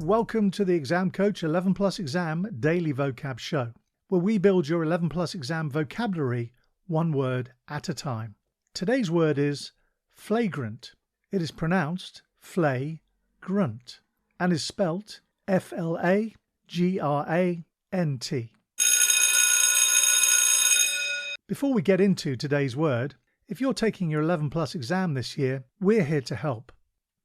welcome to the Exam Coach 11 Plus Exam Daily Vocab Show, where we build your 11 Plus Exam vocabulary one word at a time. Today's word is flagrant. It is pronounced flagrant and is spelt F-L-A-G-R-A-N-T. Before we get into today's word, if you're taking your 11 Plus exam this year, we're here to help.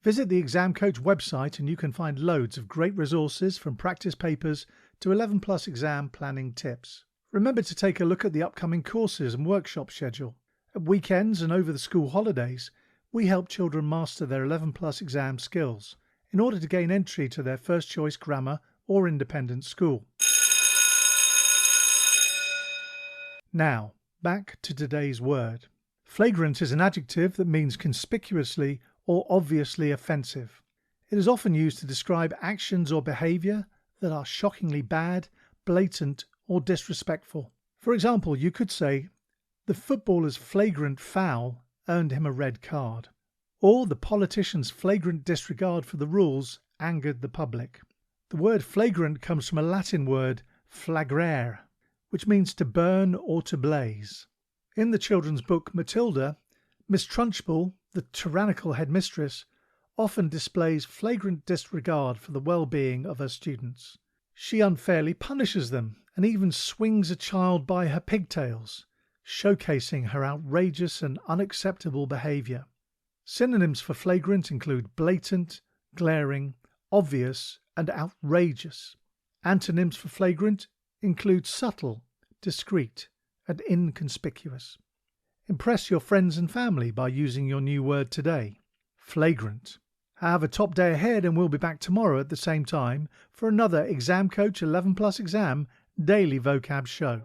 Visit the Exam Coach website and you can find loads of great resources from practice papers to 11 Plus exam planning tips. Remember to take a look at the upcoming courses and workshop schedule. At weekends and over the school holidays, we help children master their 11 Plus exam skills in order to gain entry to their first choice grammar or independent school. Now, back to today's word. Flagrant is an adjective that means conspicuously or obviously offensive. It is often used to describe actions or behavior that are shockingly bad, blatant, or disrespectful. For example, you could say, the footballer's flagrant foul earned him a red card, or the politician's flagrant disregard for the rules angered the public. The word flagrant comes from a Latin word flagrare, which means to burn or to blaze. In the children's book Matilda, Miss Trunchbull, the tyrannical headmistress, often displays flagrant disregard for the well-being of her students. She unfairly punishes them and even swings a child by her pigtails, showcasing her outrageous and unacceptable behavior. Synonyms for flagrant include blatant, glaring, obvious, and outrageous. Antonyms for flagrant include subtle, discreet, and inconspicuous. Impress your friends and family by using your new word today, flagrant. Have a top day ahead and we'll be back tomorrow at the same time for another Exam Coach 11 Plus Exam Daily Vocab Show.